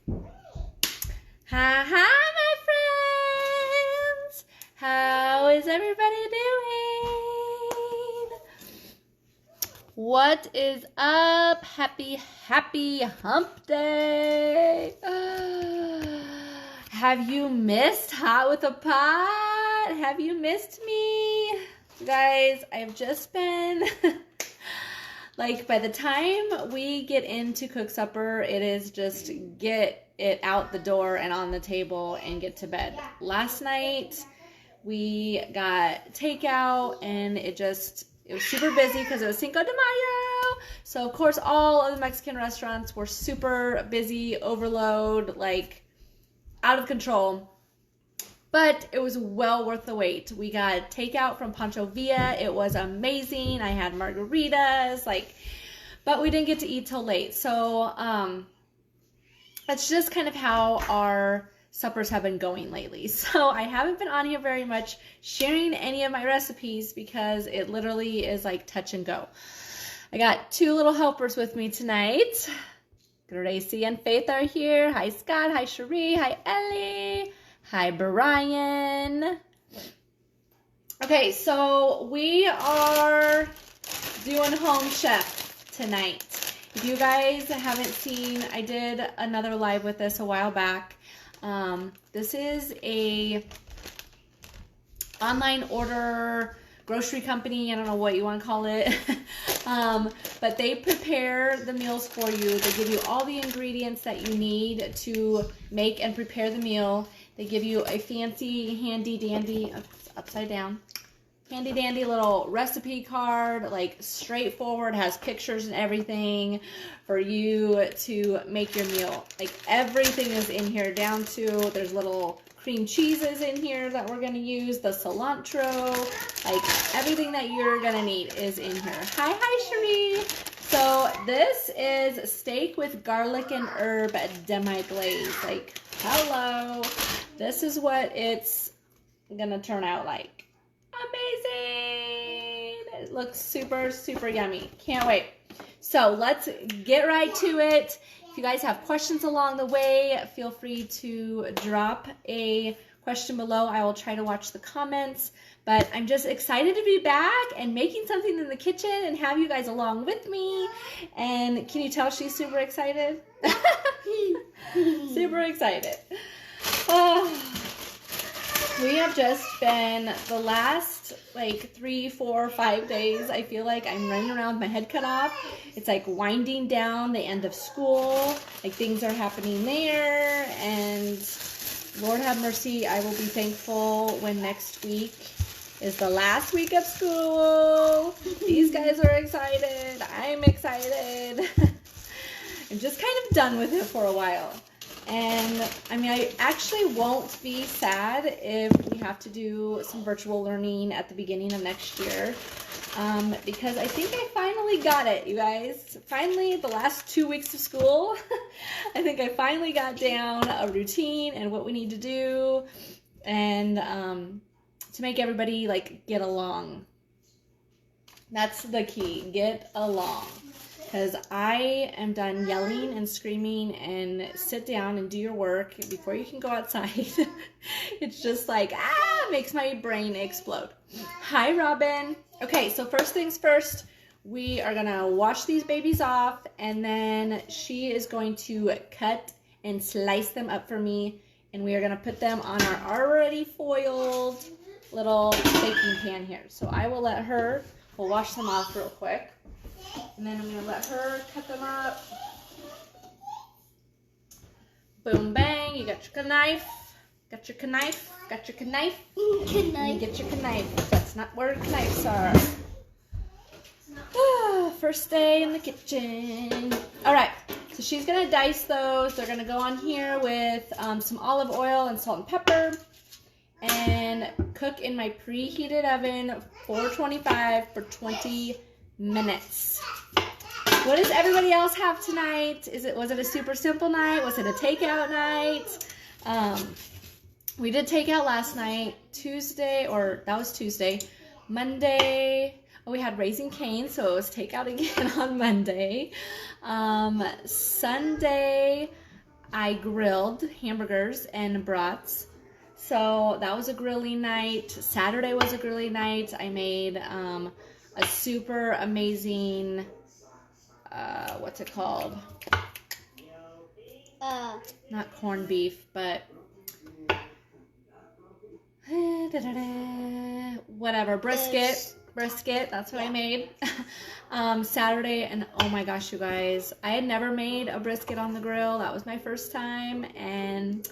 Hi, hi, my friends. How is everybody doing? What is up? Happy hump day. Have you missed Hot with a Pot? Have you missed me? You guys, I've just been... Like, by the time we get into cook supper, it is just get it out the door and on the table and get to bed. Last night, we got takeout, and it was super busy because it was Cinco de Mayo. So, of course, all of the Mexican restaurants were super busy, overload, like, out of control. But it was well worth the wait. We got takeout from Pancho Villa. It was amazing. I had margaritas, but we didn't get to eat till late. So that's just kind of how our suppers have been going lately. So I haven't been on here very much sharing any of my recipes because it literally is like touch and go. I got two little helpers with me tonight. Gracie and Faith are here. Hi, Scott. Hi, Cherie. Hi, Ellie. Hi, Brian. Okay, so we are doing home chef tonight. If you guys haven't seen, I did another live with this a while back. This is a online order grocery company. I don't know what you want to call it. But they prepare the meals for you. They give you all the ingredients that you need to make and prepare the meal. They give you a fancy, handy-dandy, upside down, handy-dandy little recipe card, like straightforward, has pictures and everything for you to make your meal. Like everything is in here down to, there's little cream cheeses in here that we're going to use, the cilantro, like everything that you're going to need is in here. Hi, Cherie. So this is steak with garlic and herb demi-glaze. Like, hello. This is what it's gonna turn out like. Amazing! It looks super, super yummy. Can't wait. So let's get right to it. If you guys have questions along the way, feel free to drop a question below. I will try to watch the comments. But I'm just excited to be back and making something in the kitchen and have you guys along with me. And can you tell she's super excited? Super excited. We have just been the last like 3, 4, 5 days. I feel like I'm running around with my head cut off. It's like winding down the end of school. Like things are happening there. And Lord have mercy, I will be thankful when next week is the last week of school. These guys are excited. I'm excited. I'm just kind of done with it for a while. And I mean, I actually won't be sad if we have to do some virtual learning at the beginning of next year. Because I think I finally got it, you guys. Finally, the last 2 weeks of school, I think I finally got down a routine and what we need to do. And to make everybody like get along. That's the key, get along. Because I am done yelling and screaming and sit down and do your work before you can go outside. It's just like, makes my brain explode. Hi, Robin. Okay, so first things first, we are going to wash these babies off, and then she is going to cut and slice them up for me, and we are going to put them on our already foiled little baking pan here. So I will let her, we'll wash them off real quick. And then I'm going to let her cut them up. Boom, bang. You got your knife. Got your knife. Got your knife. You get your knife. That's not where knives are. First day in the kitchen. All right. So she's going to dice those. They're going to go on here with some olive oil and salt and pepper. And cook in my preheated oven, 425 for 20 minutes. What does everybody else have tonight? Was it a super simple night? Was it a takeout night? We did takeout last night. That was Tuesday. Monday, we had Raising Cane, so it was takeout again on Monday. Sunday, I grilled hamburgers and brats. So that was a grilling night. Saturday was a grilling night. I made a super amazing, what's it called? Not corned beef, but whatever, brisket, that's what I made. Saturday, and oh my gosh, you guys, I had never made a brisket on the grill. That was my first time, and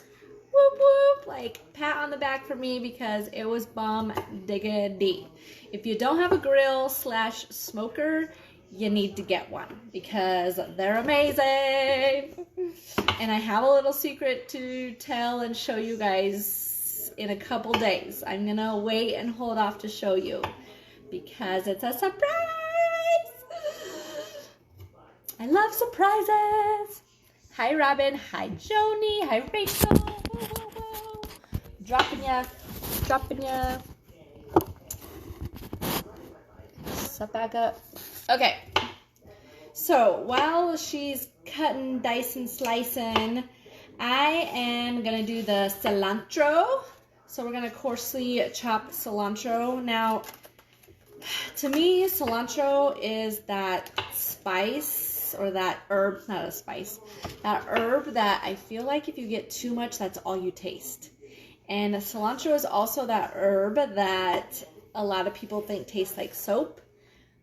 whoop whoop, like pat on the back for me because it was bomb diggity. If you don't have a grill / smoker, you need to get one because they're amazing. And I have a little secret to tell and show you guys in a couple days. I'm gonna wait and hold off to show you because it's a surprise. I love surprises. Hi Robin, hi Joni, hi Rachel. Woo, woo, woo. Dropping ya. Set back up. Okay, so while she's cutting, dicing, slicing, I am gonna do the cilantro. So we're gonna coarsely chop cilantro. Now, to me, cilantro is that spice or that herb, not a spice, that herb that I feel like if you get too much, that's all you taste. And cilantro is also that herb that a lot of people think tastes like soap.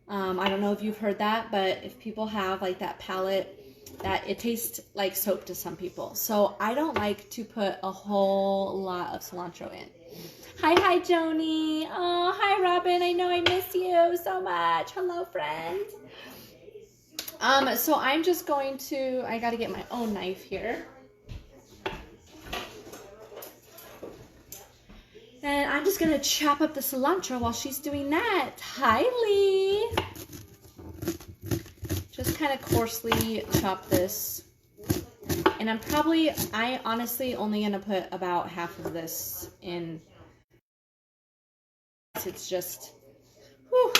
I don't know if you've heard that, but if people have like that palate, that it tastes like soap to some people. So I don't like to put a whole lot of cilantro in. Hi Joni. Oh, hi Robin. I know I miss you so much. Hello friends. So I'm just going to, I got to get my own knife here. And I'm just going to chop up the cilantro while she's doing that. Hi, Lee. Just kind of coarsely chop this. And I honestly only going to put about half of this in. It's just, whew,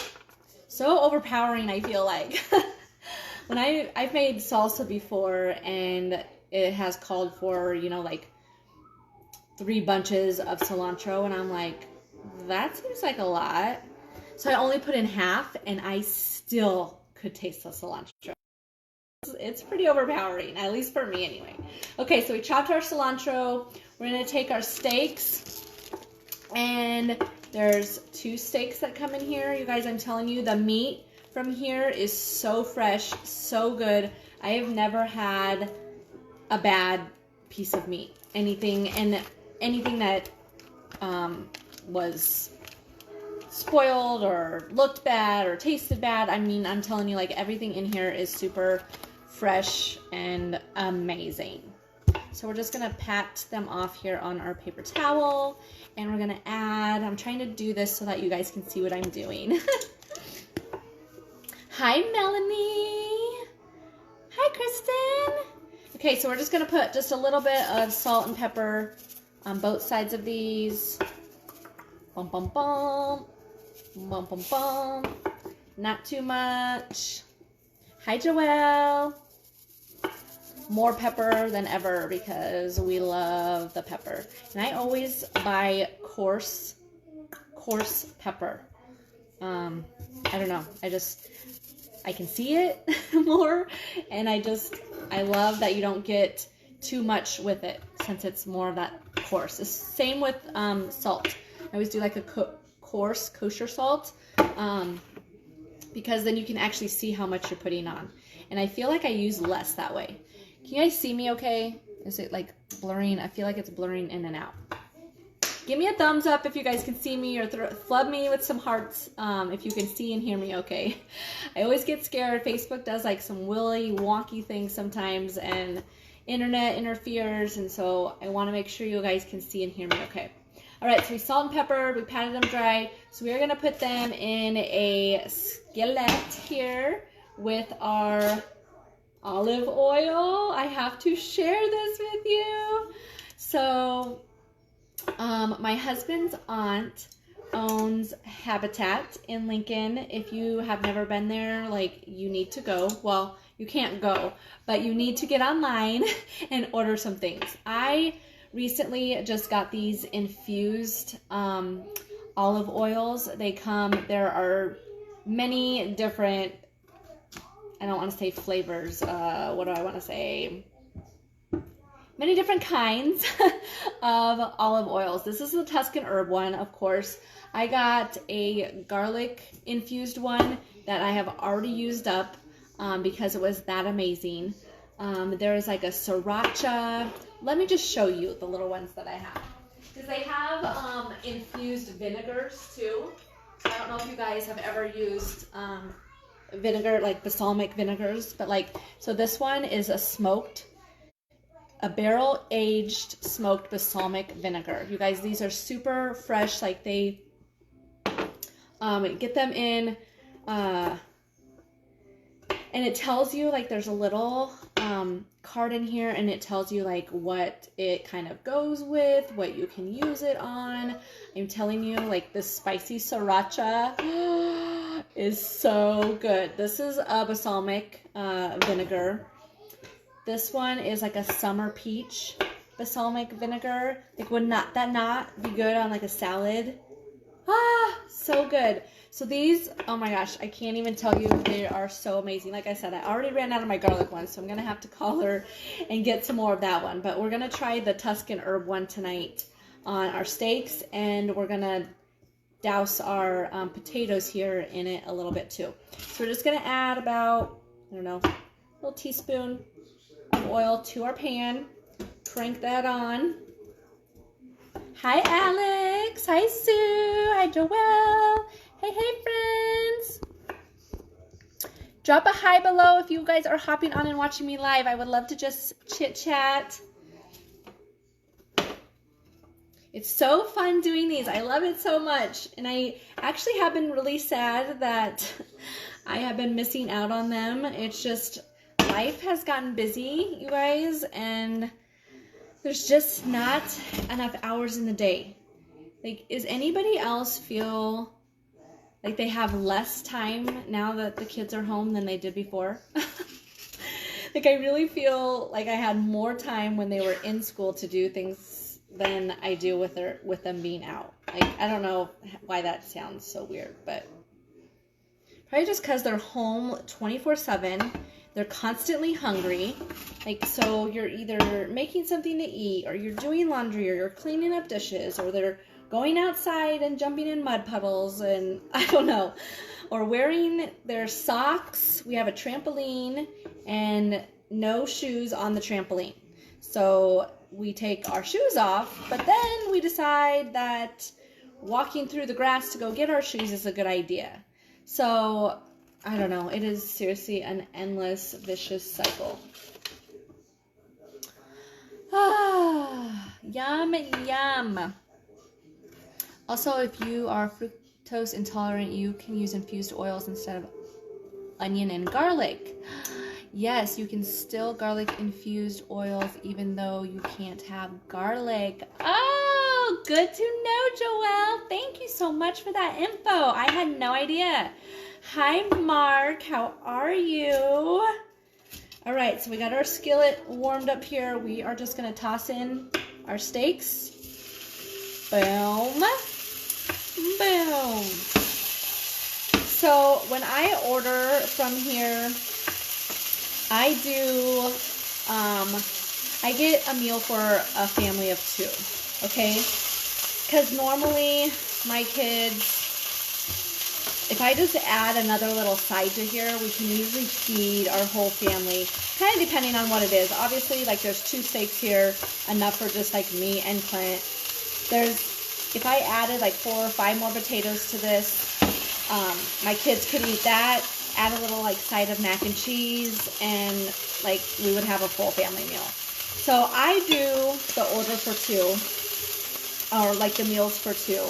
so overpowering, I feel like. When I've made salsa before and it has called for, you know, like 3 bunches of cilantro, and I'm like, that seems like a lot. So I only put in half, and I still could taste the cilantro. It's pretty overpowering, at least for me anyway. Okay, so we chopped our cilantro. We're going to take our steaks, and there's 2 steaks that come in here. You guys, I'm telling you, the meat from here is so fresh, so good. I have never had a bad piece of meat. Anything that was spoiled or looked bad or tasted bad. I mean, I'm telling you, like, everything in here is super fresh and amazing. So we're just gonna pat them off here on our paper towel, and we're gonna add, I'm trying to do this so that you guys can see what I'm doing. Hi Melanie. Hi Kristen. Okay, so we're just gonna put just a little bit of salt and pepper on both sides of these. Bum bum bum. Bum bum bum. Not too much. Hi Joelle. More pepper than ever because we love the pepper. And I always buy coarse pepper. I don't know. I can see it more, and I love that you don't get too much with it since it's more of that coarse. The same with salt. I always do like a coarse kosher salt because then you can actually see how much you're putting on. And I feel like I use less that way. Can you guys see me okay? Is it like blurring? I feel like it's blurring in and out. Give me a thumbs up if you guys can see me, or flood me with some hearts if you can see and hear me okay. I always get scared. Facebook does like some willy wonky things sometimes, and internet interferes, and so I want to make sure you guys can see and hear me okay. All right, so we salt and pepper, we patted them dry. So we are going to put them in a skillet here with our olive oil. I have to share this with you. So my husband's aunt owns Habitat in Lincoln. If you have never been there, like, you need to go. Well, you can't go, but you need to get online and order some things. I recently just got these infused olive oils. There are many different, I don't want to say flavors, what do I want to say? Many different kinds of olive oils. This is the Tuscan herb one, of course. I got a garlic infused one that I have already used up because it was that amazing. There is like a sriracha. Let me just show you the little ones that I have. Because they have infused vinegars too. I don't know if you guys have ever used vinegar, like balsamic vinegars, but like, so this one is a barrel-aged smoked balsamic vinegar. You guys, these are super fresh. Like they get them in, and it tells you, like, there's a little card in here, and it tells you like what it kind of goes with, what you can use it on. I'm telling you, like, this spicy sriracha is so good. This is a balsamic vinegar. This one is like a summer peach balsamic vinegar. Like, would that not be good on like a salad? So good. So these, oh my gosh, I can't even tell you, they are so amazing. Like I said, I already ran out of my garlic one, so I'm gonna have to call her and get some more of that one. But we're gonna try the Tuscan herb one tonight on our steaks, and we're gonna douse our potatoes here in it a little bit too. So we're just gonna add about, I don't know, a little teaspoon of oil to our pan. Crank that on. Hi Alex, hi Sue, hi Joelle, hey friends. Drop a hi below if you guys are hopping on and watching me live. I would love to just chit chat. It's so fun doing these. I love it so much. And I actually have been really sad that I have been missing out on them. It's just, life has gotten busy, you guys, and there's just not enough hours in the day. Like, is anybody else feel like they have less time now that the kids are home than they did before? Like, I really feel like I had more time when they were in school to do things than I do with them being out. Like, I don't know why that sounds so weird, but probably just because they're home 24/7. They're constantly hungry. Like, so you're either making something to eat, or you're doing laundry, or you're cleaning up dishes, or they're going outside and jumping in mud puddles, and I don't know, or wearing their socks. We have a trampoline and no shoes on the trampoline. So we take our shoes off, but then we decide that walking through the grass to go get our shoes is a good idea. So I don't know. It is seriously an endless, vicious cycle. Yum, yum. Also, if you are fructose intolerant, you can use infused oils instead of onion and garlic. Yes, you can still garlic infused oils even though you can't have garlic. Oh, good to know, Joelle. Thank you so much for that info. I had no idea. Hi, Mark. How are you? All right, so we got our skillet warmed up here. We are just going to toss in our steaks. Boom. Boom. So when I order from here, I get a meal for a family of 2, okay? Because normally my kids, if I just add another little side to here, we can usually feed our whole family, kind of depending on what it is. Obviously, like, there's 2 steaks here, enough for just like me and Clint. If I added like 4 or 5 more potatoes to this, my kids could eat that, add a little like side of mac and cheese, and like we would have a full family meal. So I do the order for 2, or like the meals for 2.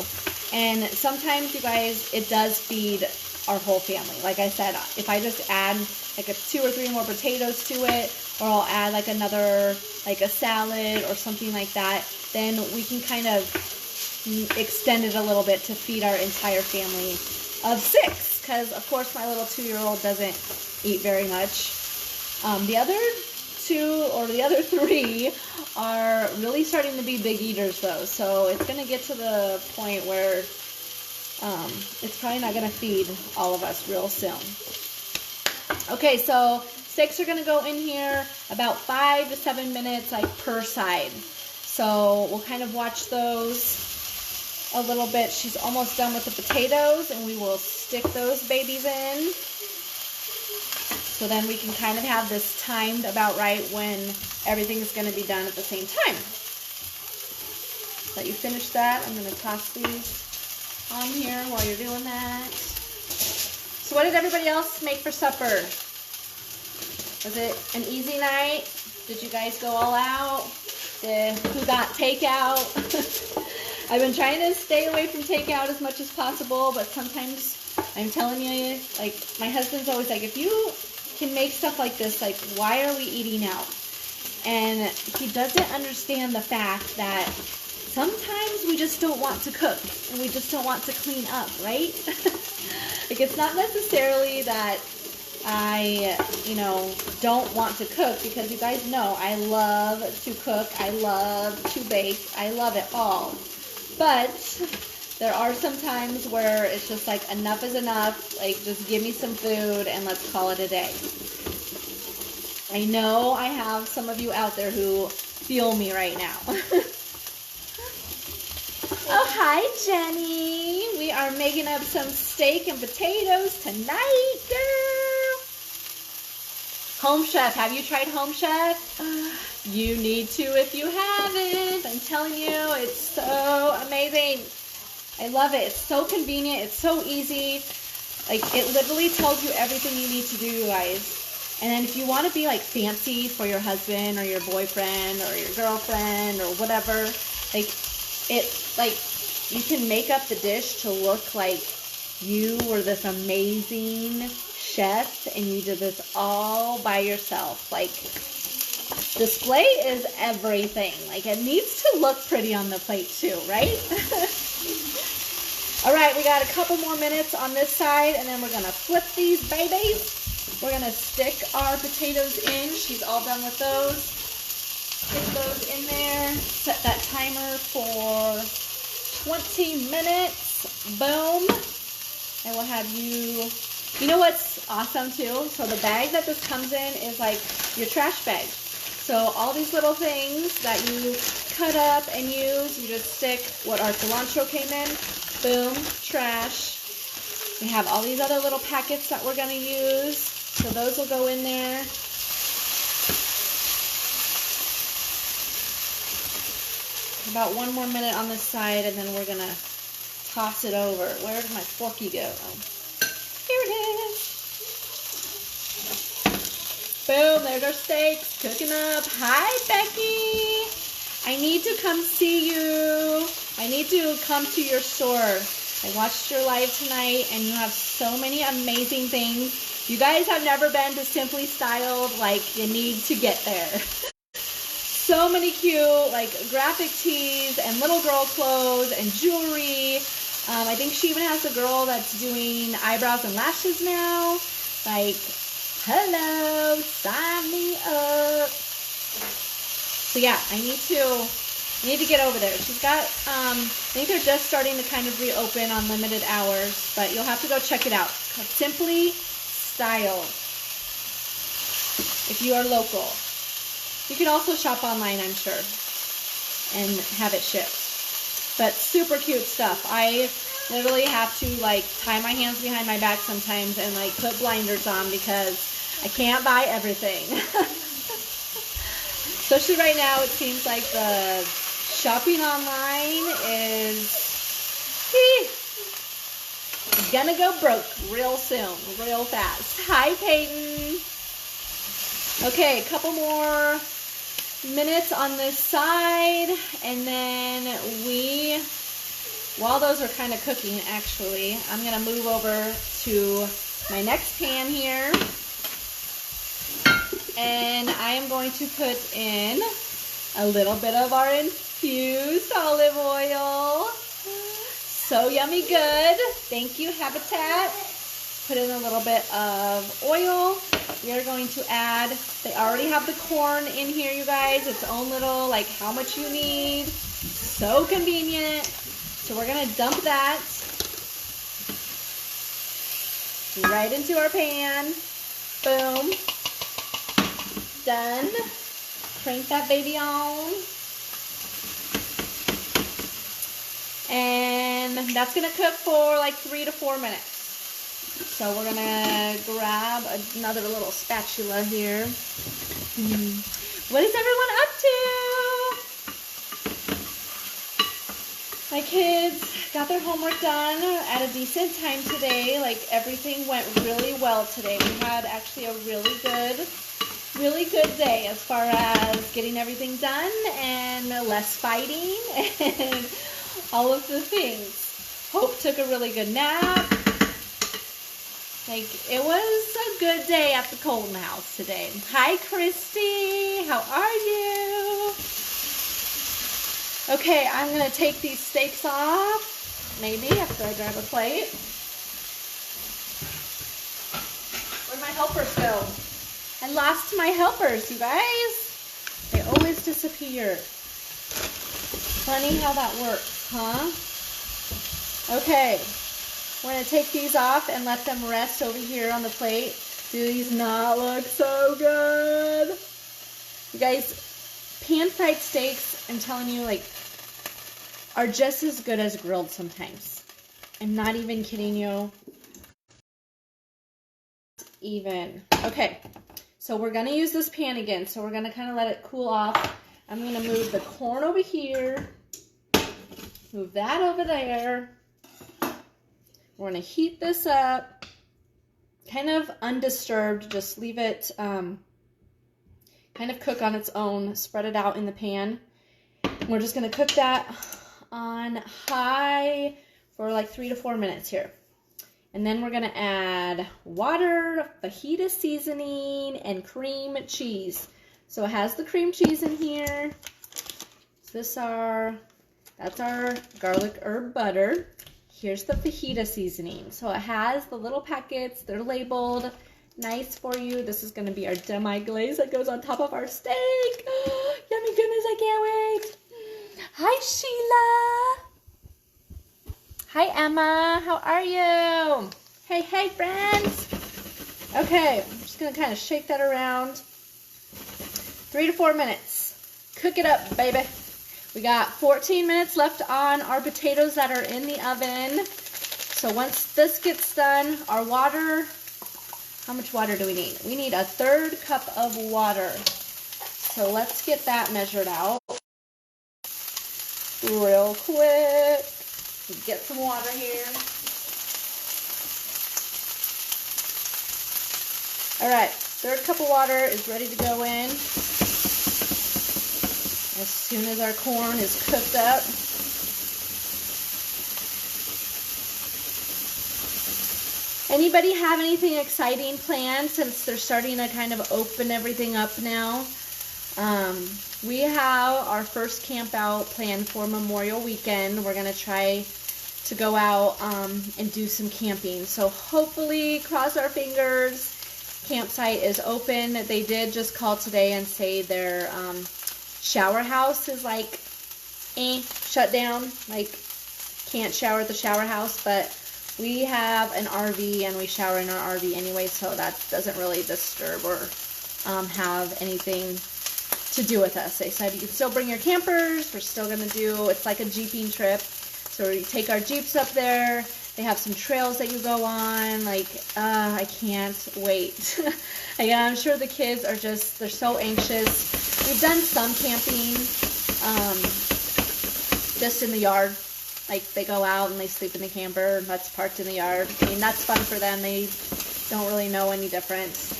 And sometimes, you guys, it does feed our whole family. Like I said, if I just add like 2 or 3 more potatoes to it, or I'll add like another, like a salad or something like that, then we can kind of extend it a little bit to feed our entire family of 6. Because, of course, my little 2-year-old doesn't eat very much. The other two or the other three are really starting to be big eaters though. So it's going to get to the point where it's probably not going to feed all of us real soon. Okay, so steaks are going to go in here about 5 to 7 minutes like per side. So we'll kind of watch those a little bit. She's almost done with the potatoes, and we will stick those babies in. So then we can kind of have this timed about right when everything's going to be done at the same time. Let you finish that. I'm going to toss these on here while you're doing that. So what did everybody else make for supper? Was it an easy night? Did you guys go all out? Who got takeout? I've been trying to stay away from takeout as much as possible, but sometimes I'm telling you, like, my husband's always like, if you can make stuff like this, like, why are we eating out? And he doesn't understand the fact that sometimes we just don't want to cook and we just don't want to clean up, right? Like, it's not necessarily that I, don't want to cook, because you guys know I love to cook, I love to bake, I love it all. But there are some times where it's just like, enough is enough, like, just give me some food and let's call it a day. I know I have some of you out there who feel me right now. Oh, hi, Jenny. We are making up some steak and potatoes tonight, girl. Home Chef. Have you tried Home Chef? You need to if you haven't. I'm telling you, it's so amazing. I love it. It's so convenient. It's so easy. Like, it literally tells you everything you need to do, you guys. And then if you want to be, like, fancy for your husband or your boyfriend or your girlfriend or whatever, you can make up the dish to look like you were this amazing chef and you did this all by yourself. Like, display is everything. Like, it needs to look pretty on the plate too, right? All right, we got a couple more minutes on this side, and then we're going to flip these babies. We're going to stick our potatoes in. She's all done with those. Stick those in there. Set that timer for 20 minutes. Boom. And we'll have you... You know what's awesome too? So the bag that this comes in is like your trash bag. So all these little things that you cut up and use, you just stick what our cilantro came in. Boom. Trash. We have all these other little packets that we're going to use. So those will go in there. About 1 more minute on this side, and then we're going to toss it over. Where did my forky go? Oh, here it is. Boom, there's our steaks cooking up. Hi, Becky. I need to come see you. I need to come to your store. I watched your live tonight, and you have so many amazing things. You guys have never been to Simply Styled. Like, you need to get there. So many cute, like, graphic tees and little girl clothes and jewelry. I think she even has a girl that's doing eyebrows and lashes now. Like, hello, sign me up. So yeah, I need to get over there. She's got, I think they're just starting to kind of reopen on limited hours, but you'll have to go check it out. Simply Styled, if you are local. You can also shop online, I'm sure, and have it shipped. But super cute stuff. I literally have to, like, tie my hands behind my back sometimes and, like, put blinders on because I can't buy everything. Especially right now, it seems like the shopping online is gonna go broke real soon, real fast. Hi, Peyton. Okay, a couple more minutes on this side, and then while those are kind of cooking, actually, I'm going to move over to my next pan here, and I am going to put in a little bit of our infused olive oil. So yummy good. Thank you, Habitat. put in a little bit of oil. We are going to add, they already have the corn in here, you guys. Its own little, like how much you need. So convenient. So we're gonna dump that right into our pan. Boom. Done. Crank that baby on. And that's gonna cook for like 3 to 4 minutes. So we're gonna grab another little spatula here. What is everyone up to? My kids got their homework done at a decent time today. Like everything went really well today. We had actually a really good day as far as getting everything done and less fighting and all of the things. Hope took a really good nap. Like, it was a good day at the Colton house today. Hi, Christy. How are you? Okay, I'm going to take these steaks off, maybe, after I grab a plate. Where'd my helpers go? I lost my helpers, you guys. They always disappear. Funny how that works, huh? Okay. We're going to take these off and let them rest over here on the plate. Do these not look so good? You guys, pan-fried steaks, I'm telling you, like, are just as good as grilled sometimes. I'm not even kidding you. Even. Okay, so we're going to use this pan again. So we're going to kind of let it cool off. I'm going to move the corn over here. Move that over there. We're going to heat this up, kind of undisturbed, just leave it kind of cook on its own, spread it out in the pan. We're just going to cook that on high for like 3 to 4 minutes here. And then we're going to add water, fajita seasoning, and cream cheese. So it has the cream cheese in here. That's our garlic herb butter. Here's the fajita seasoning. So it has the little packets. They're labeled. Nice for you. This is going to be our demi-glaze that goes on top of our steak. Yummy goodness, I can't wait. Hi, Sheila. Hi, Emma. How are you? Hey, hey, friends. Okay, I'm just going to kind of shake that around. 3 to 4 minutes. Cook it up, baby. We got 14 minutes left on our potatoes that are in the oven. So once this gets done, our water, how much water do we need? We need a 1/3 cup of water. So let's get that measured out real quick. Get some water here. All right, 1/3 cup of water is ready to go in. As soon as our corn is cooked up. Anybody have anything exciting planned since they're starting to kind of open everything up now? We have our first camp out planned for Memorial Weekend. We're going to try to go out and do some camping. So hopefully, cross our fingers, campsite is open. They did just call today and say their shower house is like shut down, like can't shower at the shower house, but we have an RV and we shower in our RV anyway, so that doesn't really disturb or have anything to do with us. They said you can still bring your campers. We're still gonna do, it's like a jeeping trip, so we take our jeeps up there. They have some trails that you go on. Like, I can't wait. Again, I'm sure the kids are just, they're so anxious. We've done some camping, just in the yard. Like, they go out and they sleep in the camper that's parked in the yard. I mean, that's fun for them. They don't really know any difference.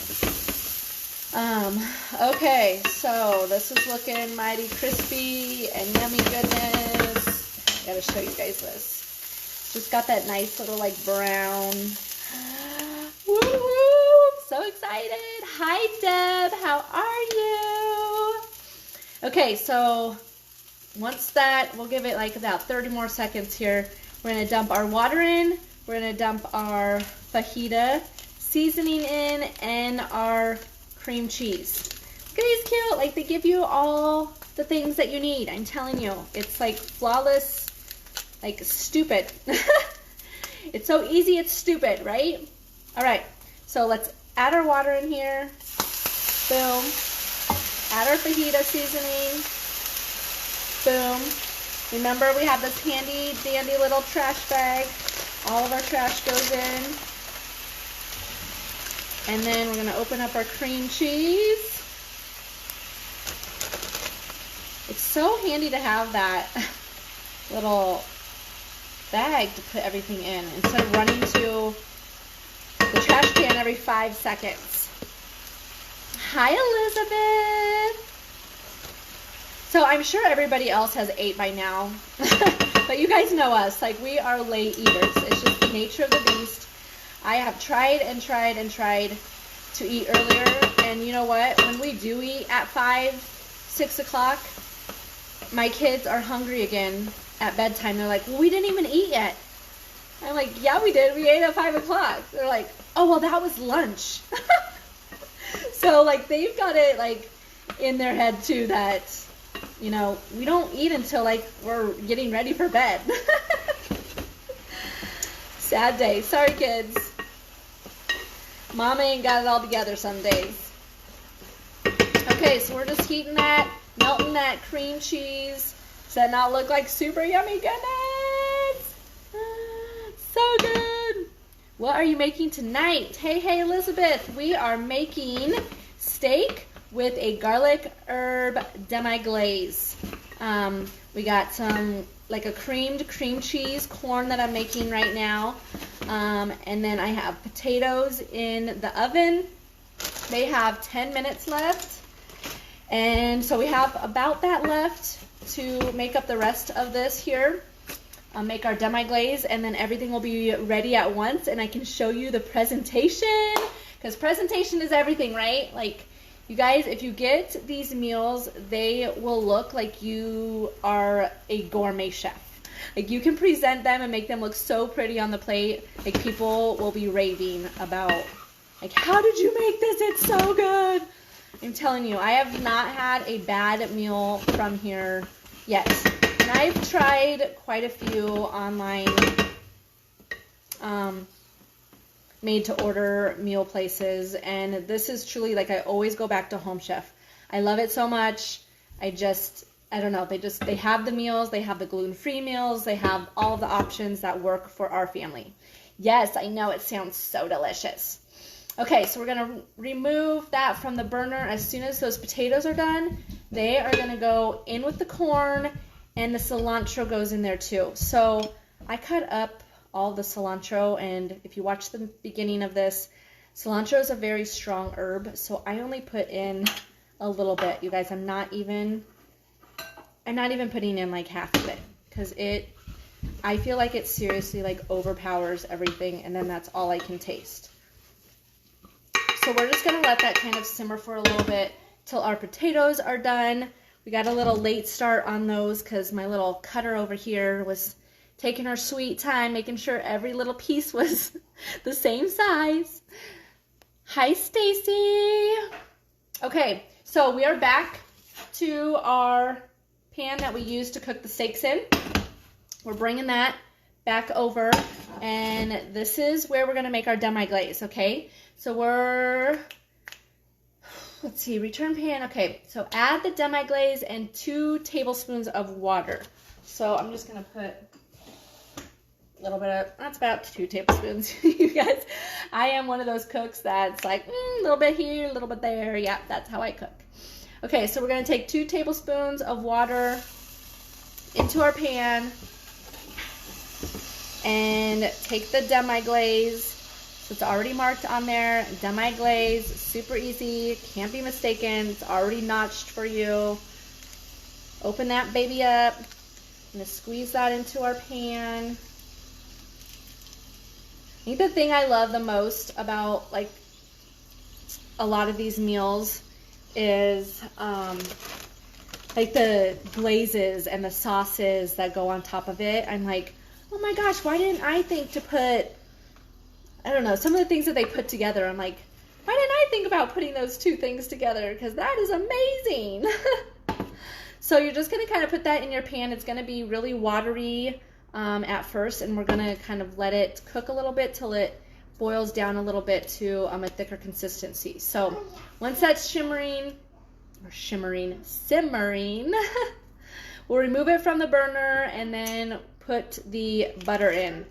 Okay, so this is looking mighty crispy and yummy goodness. I gotta show you guys this. Just got that nice little like brown. Woo-hoo! I'm so excited. Hi, Deb. How are you? Okay, so once that, we'll give it like about 30 more seconds here. We're gonna dump our water in. we're gonna dump our fajita seasoning in and our cream cheese. Look at these cute, like they give you all the things that you need. I'm telling you, it's like flawless, like stupid. It's so easy, it's stupid, right? All right, so let's add our water in here. Boom. Add our fajita seasoning. Boom. Remember, we have this handy dandy little trash bag. All of our trash goes in. And then we're gonna open up our cream cheese. It's so handy to have that little bag to put everything in instead of running to the trash can every 5 seconds. Hi, Elizabeth. So I'm sure everybody else has ate by now, but you guys know us, like we are late eaters. It's just the nature of the beast. I have tried and tried and tried to eat earlier, and you know what? When we do eat at 5, 6 o'clock, my kids are hungry again at bedtime. They're like, well, we didn't even eat yet. I'm like, yeah, we did. We ate at 5 o'clock. They're like, oh, well, that was lunch. So, like, they've got it, like, in their head, too, that, you know, we don't eat until, like, we're getting ready for bed. Sad day. Sorry, kids. Mama ain't got it all together some days. Okay, so we're just heating that, melting that cream cheese. Does that not look like super yummy goodness? So good. What are you making tonight? Hey, Elizabeth. We are making steak with a garlic herb demi-glaze. We got some, like a creamed cream cheese corn that I'm making right now. And then I have potatoes in the oven. They have 10 minutes left. And so we have about that left to make up the rest of this here. Make our demi-glaze, and then everything will be ready at once, and I can show you the presentation, because presentation is everything, right? Like, you guys, if you get these meals, they will look like you are a gourmet chef. Like, you can present them and make them look so pretty on the plate. Like, people will be raving about, like, how did you make this? It's so good. I'm telling you, I have not had a bad meal from here yet. And I've tried quite a few online made-to-order meal places, and this is truly, like, I always go back to Home Chef. I love it so much. I don't know, they have the meals, they have the gluten-free meals, they have all of the options that work for our family. Yes, I know, it sounds so delicious. Okay, so we're going to remove that from the burner as soon as those potatoes are done. They are going to go in with the corn, and the cilantro goes in there too. So I cut up all the cilantro, and if you watch the beginning of this, cilantro is a very strong herb, so I only put in a little bit. You guys, I'm not even putting in like half of it, because I feel like it seriously like overpowers everything, and then that's all I can taste. So we're just going to let that kind of simmer for a little bit till our potatoes are done. We got a little late start on those because my little cutter over here was taking her sweet time, making sure every little piece was the same size. Hi, Stacy. Okay, so we are back to our pan that we used to cook the steaks in. We're bringing that back over, and this is where we're going to make our demi-glaze, okay? So let's see, return pan. Okay, so add the demi-glaze and 2 tablespoons of water. So I'm just going to put a little bit of, that's about 2 tablespoons, you guys. I am one of those cooks that's like, a little bit here, a little bit there. Yeah, that's how I cook. Okay, so we're going to take 2 tablespoons of water into our pan and take the demi-glaze. So it's already marked on there, demi-glaze, super easy, can't be mistaken. It's already notched for you. Open that baby up. I'm going to squeeze that into our pan. I think the thing I love the most about like a lot of these meals is like the glazes and the sauces that go on top of it. I'm like, oh my gosh, why didn't I think to put I don't know, some of the things that they put together, I'm like, why didn't I think about putting those two things together? Because that is amazing. So you're just going to kind of put that in your pan. It's going to be really watery at first, and we're going to kind of let it cook a little bit till it boils down a little bit to a thicker consistency. So once that's simmering, we'll remove it from the burner and then put the butter in.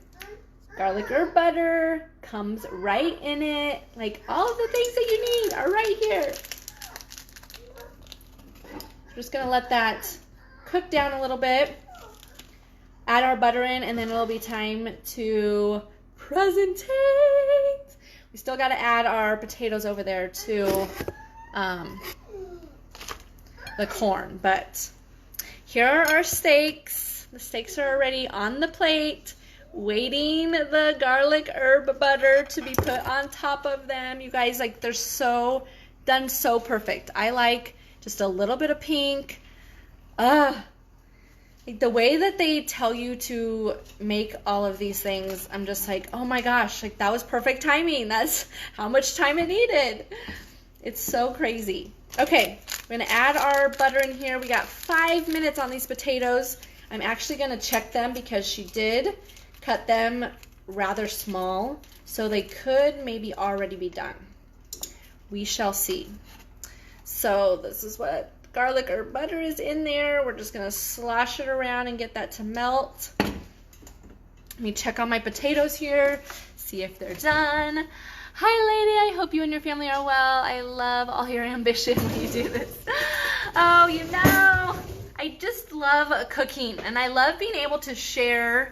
Garlic herb butter comes right in it. Like, all of the things that you need are right here. We're just gonna let that cook down a little bit. Add our butter in, and then it'll be time to presentate. We still gotta add our potatoes over there to the corn, but here are our steaks. The steaks are already on the plate, waiting the garlic herb butter to be put on top of them. You guys, like, they're so done so perfect. I like just a little bit of pink. Like, the way that they tell you to make all of these things, I'm just like, oh my gosh, like, that was perfect timing. That's how much time it needed. It's so crazy. Okay, we're gonna add our butter in here. We got 5 minutes on these potatoes. I'm actually gonna check them because she did cut them rather small, so they could maybe already be done. We shall see. So this is what garlic herb butter is in there. We're just gonna slosh it around and get that to melt. Let me check on my potatoes here, see if they're done. Hi lady, I hope you and your family are well. I love all your ambition when you do this. Oh, you know, I just love cooking, and I love being able to share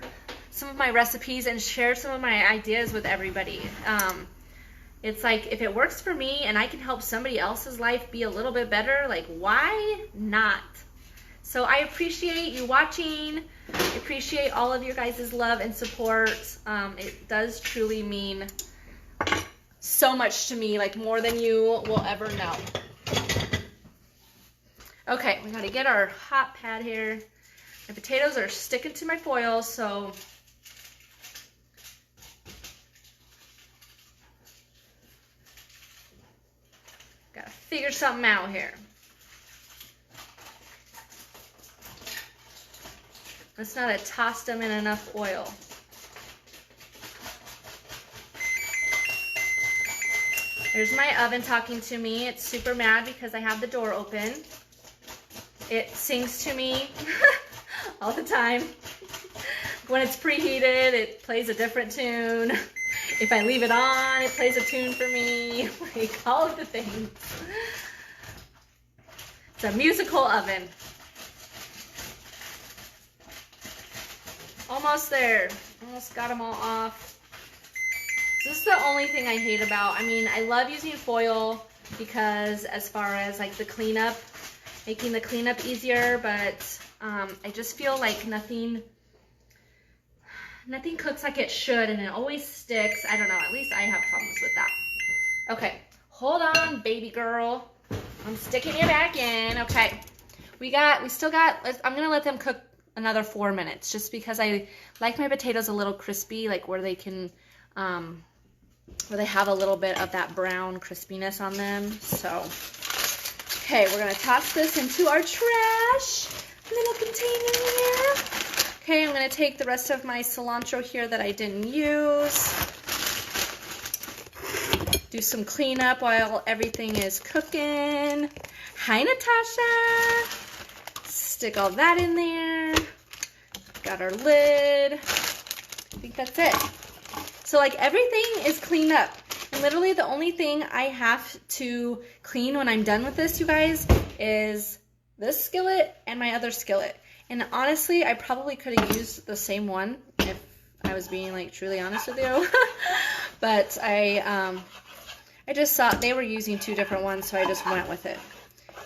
some of my recipes and share some of my ideas with everybody. It's like, if it works for me and I can help somebody else's life be a little bit better, like, why not? So I appreciate you watching. I appreciate all of your guys' love and support. It does truly mean so much to me, like more than you will ever know. Okay, we gotta get our hot pad here. My potatoes are sticking to my foil, so gotta figure something out here. Let's not have tossed them in enough oil. Here's my oven talking to me. It's super mad because I have the door open. It sings to me all the time. When it's preheated, it plays a different tune. If I leave it on, it plays a tune for me. Like, all of the things. It's a musical oven. Almost there. Almost got them all off. This is the only thing I hate about, I mean, I love using foil because as far as like the cleanup, making the cleanup easier, but I just feel like nothing cooks like it should, and it always sticks. I don't know, at least I have problems with that. Okay, hold on, baby girl. I'm sticking you back in. Okay, we still got, I'm gonna let them cook another 4 minutes just because I like my potatoes a little crispy, like where they can, where they have a little bit of that brown crispiness on them. So, okay, we're gonna toss this into our trash little container here. Okay, I'm gonna take the rest of my cilantro here that I didn't use. Do some cleanup while everything is cooking. Hi, Natasha. Stick all that in there. Got our lid. I think that's it. So like everything is cleaned up. And literally the only thing I have to clean when I'm done with this, you guys, is this skillet and my other skillet. And honestly, I probably could have used the same one if I was being like truly honest with you. But I just thought they were using 2 different ones, so I just went with it.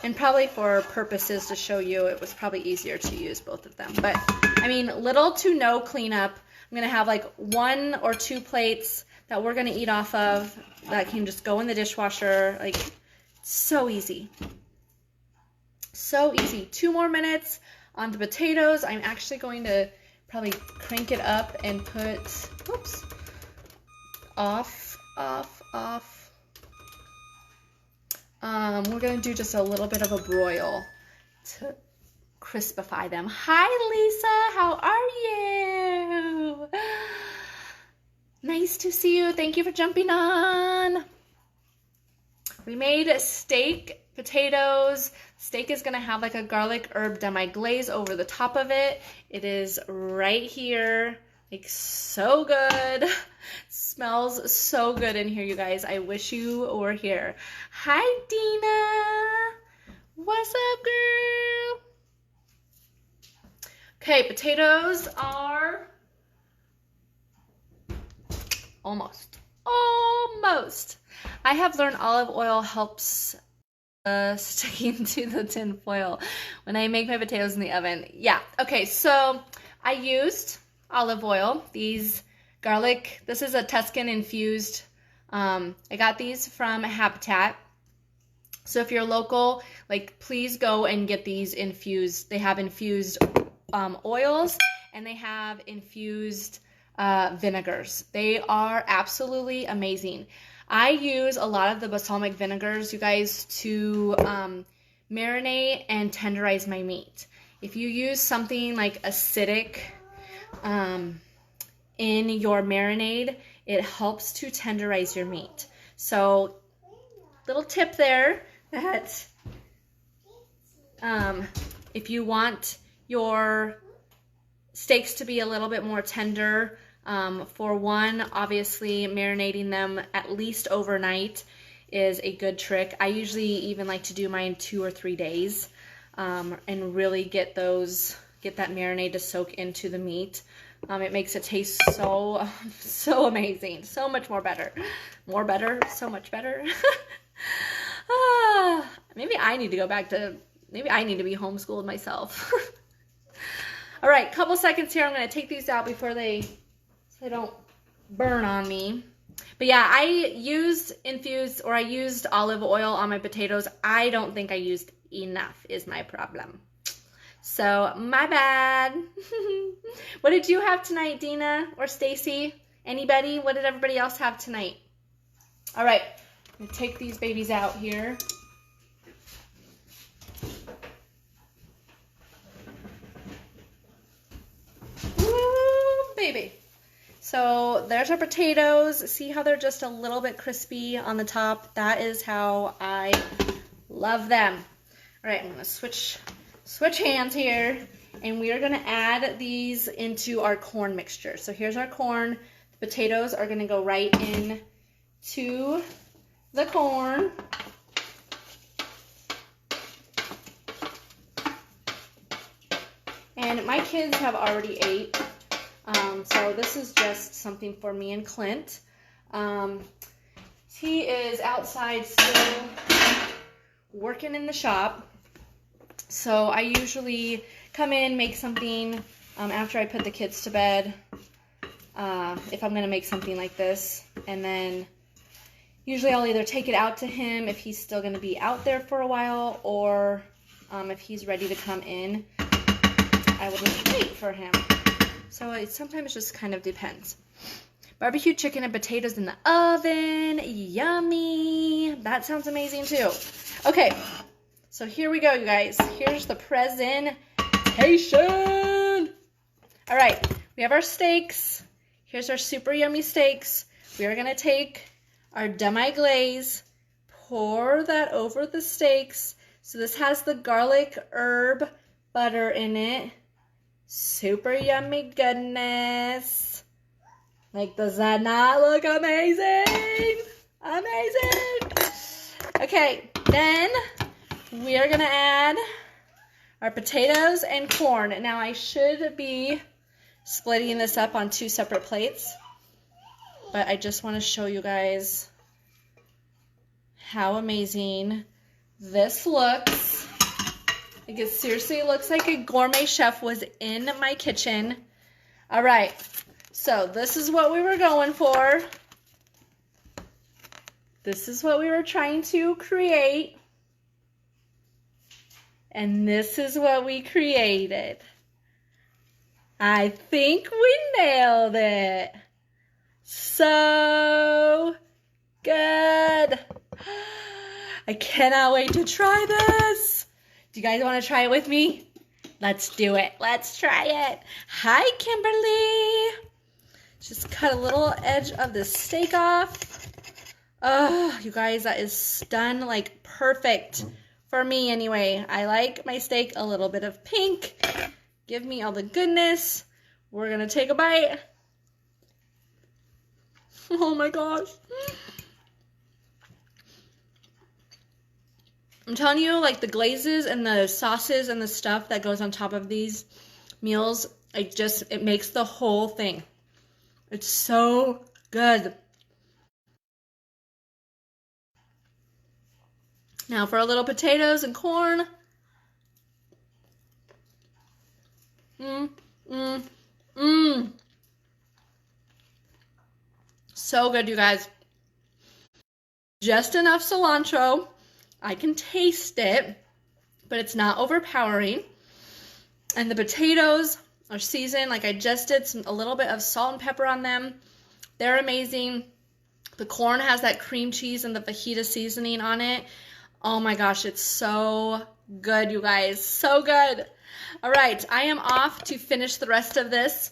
And probably for purposes to show you, it was probably easier to use both of them. But I mean, little to no cleanup. I'm going to have like 1 or 2 plates that we're going to eat off of that can just go in the dishwasher. Like, so easy. So easy. 2 more minutes on the potatoes. I'm actually going to probably crank it up and put, oops, off. We're gonna do just a little bit of a broil to crispify them. Hi, Lisa, how are you? Nice to see you. Thank you for jumping on. We made steak, potatoes. Steak is gonna have like a garlic herb demi-glaze over the top of it. It is right here, like so good. Smells so good in here, you guys. I wish you were here. Hi, Dina. What's up, girl? Okay, potatoes are almost. I have learned olive oil helps sticking to the tin foil when I make my potatoes in the oven. Yeah, okay, so I used olive oil, these garlic, this is a Tuscan infused, I got these from Habitat. So if you're local, like please go and get these infused. They have infused oils and they have infused vinegars. They are absolutely amazing. I use a lot of the balsamic vinegars, you guys, to marinate and tenderize my meat. If you use something like acidic in your marinade, it helps to tenderize your meat. So little tip there that if you want your steaks to be a little bit more tender, for one, obviously marinating them at least overnight is a good trick. I usually even like to do mine 2 or 3 days and really get that marinade to soak into the meat. It makes it taste so amazing, so much more better. So much better. Maybe I need to go back to, maybe I need to be homeschooled myself. All right, couple seconds here. I'm going to take these out before they don't burn on me. But yeah, I used olive oil on my potatoes. I don't think I used enough is my problem. So my bad. What did you have tonight, Dina or Stacy? Anybody? What did everybody else have tonight? All right, I'm gonna take these babies out here. Woo, baby. So there's our potatoes. See how they're just a little bit crispy on the top? That is how I love them. All right, I'm gonna switch hands here, and we are gonna add these into our corn mixture. So here's our corn. The potatoes are gonna go right in to the corn. And my kids have already ate. So this is just something for me and Clint. He is outside still working in the shop. So I usually come in, make something after I put the kids to bed, if I'm going to make something like this. And then usually I'll either take it out to him if he's still going to be out there for a while, or if he's ready to come in, I will just wait for him. So it sometimes just kind of depends. Barbecue chicken and potatoes in the oven. Yummy. That sounds amazing too. Okay, so here we go, you guys. Here's the presentation. All right, we have our steaks. Here's our super yummy steaks. We are going to take our demi-glaze, pour that over the steaks. So this has the garlic herb butter in it. Super yummy goodness. Like, does that not look amazing? Amazing. Okay, then we are gonna add our potatoes and corn. Now I should be splitting this up on 2 separate plates, but I just want to show you guys how amazing this looks. Like, it seriously looks like a gourmet chef was in my kitchen. All right, so this is what we were going for. This is what we were trying to create. And this is what we created. I think we nailed it. So good. I cannot wait to try this. Do you guys want to try it with me? Let's do it. Let's try it. Hi, Kimberly. Just cut a little edge of the steak off. Oh, you guys, that is done like perfect for me anyway. I like my steak a little bit of pink. Give me all the goodness. We're going to take a bite. Oh my gosh. I'm telling you, like the glazes and the sauces and the stuff that goes on top of these meals, it makes the whole thing. It's so good. Now for a little potatoes and corn. So good, you guys. Just enough cilantro. I can taste it, but it's not overpowering. And the potatoes are seasoned. Like I just did a little bit of salt and pepper on them. They're amazing. The corn has that cream cheese and the fajita seasoning on it. Oh my gosh, it's so good, you guys. So good. All right, I am off to finish the rest of this.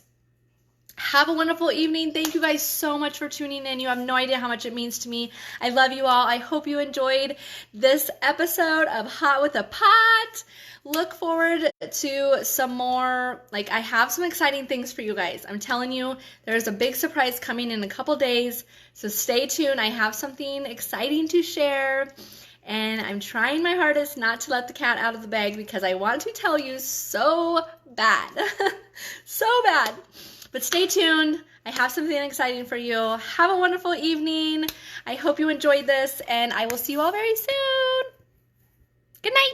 Have a wonderful evening. Thank you guys so much for tuning in. You have no idea how much it means to me. I love you all. I hope you enjoyed this episode of Hot with a Pot. Look forward to some more. Like, I have some exciting things for you guys. I'm telling you, there's a big surprise coming in a couple days. So stay tuned. I have something exciting to share. And I'm trying my hardest not to let the cat out of the bag because I want to tell you so bad. So bad. But stay tuned. I have something exciting for you. Have a wonderful evening. I hope you enjoyed this, and I will see you all very soon. Good night.